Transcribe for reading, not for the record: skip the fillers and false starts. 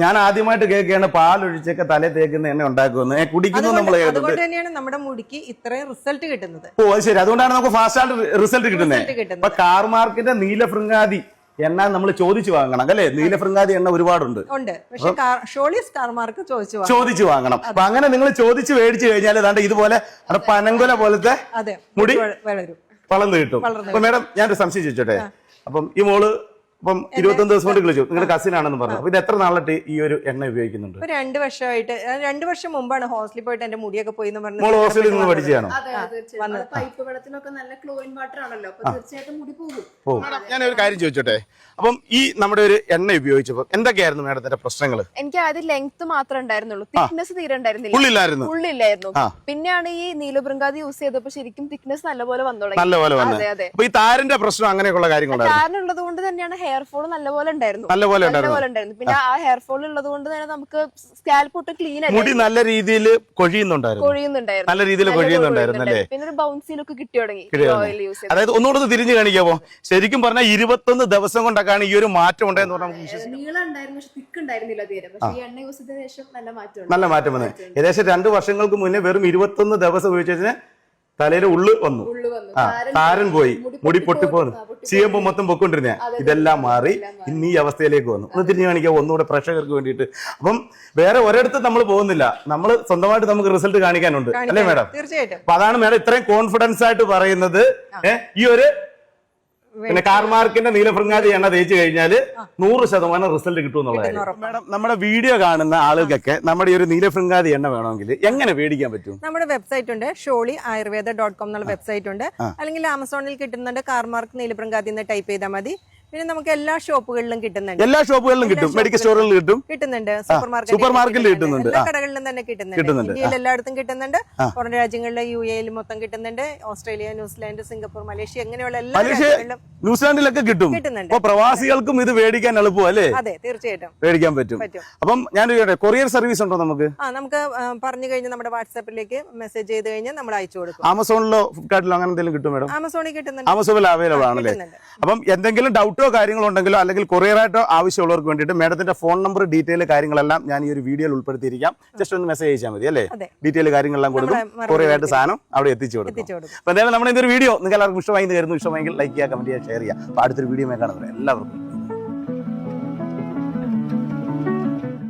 ഞാൻ ആദ്യമായിട്ട് കേൾക്കുകയാണ് പാലൊഴിച്ചൊക്കെ തലേ തേക്കുന്ന എണ്ണ ഉണ്ടാക്കുമെന്ന് കുടിക്കുന്നു നമ്മൾ. അതുകൊണ്ട് തന്നെയാണ് നമ്മുടെ മുടിക്ക് ഇത്രയും റിസൾട്ട് കിട്ടുന്നത്. ഓ അത് ശരി, അതുകൊണ്ടാണ് നമുക്ക് ഫാസ്റ്റ് ആയിട്ട് റിസൾട്ട് കിട്ടുന്നത്. അപ്പൊ കാർമാർക്കിന്റെ നീലഭൃംഗാദി എണ്ണ നമ്മൾ ചോദിച്ചു വാങ്ങണം അല്ലേ? നീലഭൃംഗാദി എണ്ണ ഒരുപാടുണ്ട്, പക്ഷെ ഷോളീസ് കാർമാർക്ക് ചോദിച്ചു വാങ്ങണം. അപ്പൊ അങ്ങനെ നിങ്ങൾ ചോദിച്ചു മേടിച്ചു കഴിഞ്ഞാൽ ഏതാണ്ട് ഇതുപോലെ പനങ്കുല പോലത്തെ മുടി വളർന്നു കിട്ടും. അപ്പൊ മാഡം ഞാനൊരു സംശയം ചോദിച്ചോട്ടെ, അപ്പം ഈ മോള് അപ്പം 21 ദിവസം കൊണ്ട് കളിച്ചു, നിങ്ങളുടെ കസിൻ ആണെന്ന് പറഞ്ഞു. അപ്പൊ ഇത് എത്ര നാളായിട്ട് ഈ ഒരു എണ്ണ ഉപയോഗിക്കുന്നുണ്ട്? 2 വർഷമായിട്ട്. 2 വർഷം മുമ്പാണ് ഹോസ്റ്റലിൽ പോയിട്ട് എന്റെ മുടിയൊക്കെ പോയി എന്ന് പറഞ്ഞു. മോൾ ഹോസ്റ്റലിൽ നിന്ന് പഠിച്ചാണോ? പൈപ്പ് വെള്ളത്തിലൊക്കെ നല്ല ക്ലോറിൻ വാട്ടർ ആണല്ലോ, തീർച്ചയായിട്ടും മുടി പോകും. ഞാൻ ഒരു കാര്യം ചോദിച്ചോട്ടെ, അപ്പം ഈ നമ്മുടെ ഒരു എണ്ണ ഉപയോഗിച്ചപ്പോ എന്തൊക്കെയായിരുന്നു മാഡത്തിന്റെ പ്രശ്നങ്ങൾ? എനിക്ക് ആദ്യം ലെങ്ത് മാത്രമേ ഉണ്ടായിരുന്നുള്ളൂ, തിക്നെസ് തീരെ ഉണ്ടായിരുന്നില്ല, ഉള്ളില്ലായിരുന്നു. പിന്നെയാണ് ഈ നീലഭൃംഗാദി യൂസ് ചെയ്തപ്പോ ശരിക്കും തിക്നെസ് നല്ലപോലെ വന്നു തുടങ്ങി. അതെ അതെ. ഈ താരന്റെ പ്രശ്നം അങ്ങനെയുള്ള കാര്യങ്ങൾ താരനുള്ളത് കൊണ്ട് തന്നെയാണ് ഹെയർ ഫോൾ നല്ലപോലെ ഉണ്ടായിരുന്നു. പിന്നെ ആ ഹെയർ ഫോൾ ഉള്ളത് കൊണ്ട് തന്നെ നമുക്ക് സ്കാൽപ്പ് ഒട്ടും ക്ലീൻ ആയി, മുടി നല്ല രീതിയിൽ കൊഴിയുന്നുണ്ടായിരുന്നു, നല്ല രീതിയിൽ കൊഴിയുന്നുണ്ടായിരുന്നു അല്ലേ? പിന്നെ ഒരു ബൗൺസിലൊക്കെ കിട്ടി തുടങ്ങി ഓയിൽ യൂസ് ചെയ്ത്. അതായത് ഒന്നുകൂടെ തിരിഞ്ഞു കാണിക്കാമോ? ശരിക്കും പറഞ്ഞാൽ 21 ദിവസം കൊണ്ടൊക്കെയാണ് ഈ ഒരു മാറ്റം ഉണ്ടായെന്ന് പറഞ്ഞാൽ നീളം ഉണ്ടായിരുന്നു, പക്ഷെ തിക്ക് ഉണ്ടായിരുന്നില്ല തീരെ. പക്ഷേ ഈ എണ്ണ യൂസ് ചെയ്തതിനു ശേഷം നല്ല മാറ്റം വന്നു. ഏകദേശം 2 വർഷങ്ങൾക്ക് മുന്നേ വെറും 21 ദിവസം ഉപയോഗിച്ചതിന് തലയിലെ ഉള്ളു വന്നു, താരൻ പോയി, മുടി പൊട്ടിപ്പോന്നു, ചീയമ്പോ മൊത്തം പൊക്കൊണ്ടിരുന്ന ഇതെല്ലാം മാറി ഇന്ന് ഈ അവസ്ഥയിലേക്ക് വന്നു. ഒന്ന് തിരിഞ്ഞു കാണിക്കാം ഒന്നുകൂടെ പ്രേക്ഷകർക്ക് വേണ്ടിയിട്ട്. അപ്പം വേറെ ഒരിടത്തും നമ്മൾ പോകുന്നില്ല, നമ്മൾ സ്വന്തമായിട്ട് നമുക്ക് റിസൾട്ട് കാണിക്കാനുണ്ട് അല്ലേ മാഡം? തീർച്ചയായിട്ടും. അപ്പൊ അതാണ് മാഡം ഇത്രയും കോൺഫിഡൻസ് ആയിട്ട് പറയുന്നത്. ഈ ഒരു പിന്നെ കാർമാർക്കിന്റെ നീലഭൃംഗാദി എണ്ണ തേച്ച് കഴിഞ്ഞാൽ 100% റിസൾട്ട് കിട്ടും എന്നുള്ളതാണ്. മാഡം നമ്മുടെ വീഡിയോ കാണുന്ന ആളുകൾക്ക് നമ്മുടെ ഈ ഒരു നീലഭൃംഗാദി എണ്ണ വേണമെങ്കിൽ എങ്ങനെ മേടിക്കാൻ പറ്റും? നമ്മുടെ വെബ്സൈറ്റ് ഉണ്ട്, sholiayurveda.com എന്നുള്ള വെബ്സൈറ്റ് ഉണ്ട്. അല്ലെങ്കിൽ ആമസോണിൽ കിട്ടുന്നുണ്ട്, കാർമാർക്ക് നീലഭൃംഗാദി എന്ന് ടൈപ്പ് ചെയ്താൽ മതി. പിന്നെ നമുക്ക് എല്ലാ ഷോപ്പുകളിലും കിട്ടുന്നുണ്ട്, എല്ലാ ഷോപ്പുകളിലും കിട്ടും, മെഡിക്കൽ സ്റ്റോറുകളിൽ കിട്ടുന്നുണ്ട്, സൂപ്പർ മാർക്കറ്റിൽ കിട്ടുന്നുണ്ട്, എല്ലാ കടകളിലും തന്നെ കിട്ടുന്നുണ്ട്. ഇന്ത്യയിൽ എല്ലായിടത്തും കിട്ടുന്നുണ്ട്, പുറം രാജ്യങ്ങളിലെ UAE മൊത്തം കിട്ടുന്നുണ്ട്, ഓസ്ട്രേലിയ, ന്യൂസിലാൻഡ്, സിംഗപ്പൂർ, മലേഷ്യ അങ്ങനെയുള്ള എല്ലാ രാജ്യങ്ങളിലും ന്യൂസിലാൻഡിലൊക്കെ കിട്ടുന്നുണ്ട്. അപ്പൊ പ്രവാസികൾക്കും ഇത് മേടിക്കാൻ എളുപ്പം അല്ലേ? അതെ, തീർച്ചയായിട്ടും മേടിക്കാൻ പറ്റും. അപ്പം ഞാൻ കൊറിയർ സർവീസ് ഉണ്ടോ നമുക്ക്? നമുക്ക് പറഞ്ഞു കഴിഞ്ഞാൽ നമ്മുടെ വാട്സാപ്പിലേക്ക് മെസ്സേജ് ചെയ്ത് കഴിഞ്ഞാൽ നമ്മൾ അയച്ചു കൊടുക്കും. ആമസോണിലോ ഫ്ലിപ്കാർട്ടിലോ അങ്ങനെ എന്തെങ്കിലും കിട്ടും മാഡം? ആമസോണിൽ കിട്ടുന്നുണ്ട്, ആമസോണിൽ അവൈലബിൾ ആണല്ലേ? അപ്പം എന്തെങ്കിലും ഡൗട്ടോ കാര്യങ്ങളോ ഉണ്ടെങ്കിലോ അല്ലെങ്കിൽ കൊറിയറായിട്ടോ ആവശ്യമുള്ളവർക്ക് വേണ്ടിയിട്ട് മാഡത്തിന്റെ ഫോൺ നമ്പർ, ഡീറ്റെയിൽ കാര്യങ്ങളെല്ലാം ഞാൻ ഈ ഒരു വീഡിയോയിൽ ഉൾപ്പെടുത്തിയിരിക്കാം. ജസ്റ്റ് ഒന്ന് മെസ്സേജ് അയച്ചാൽ മതി അല്ലേ? ഡീറ്റെയിൽ കാര്യങ്ങളെല്ലാം കൊടുക്കും, കൊറിയറായിട്ട് സാധനം അവിടെ എത്തിച്ചു കൊടുക്കും. അപ്പൊ എന്തായാലും നമ്മുടെ ഇതൊരു വീഡിയോ നിങ്ങൾക്ക് എല്ലാവർക്കും ഇഷ്ടമായി കരുതുന്നു. ഇഷ്ടമായെങ്കിൽ ലൈക്ക് ചെയ്യുക, കമന്റ് ചെയ്യുക, ഷെയർ ചെയ്യുക. അപ്പൊ അടുത്തൊരു വീഡിയോ കാണുന്നത് എല്ലാവർക്കും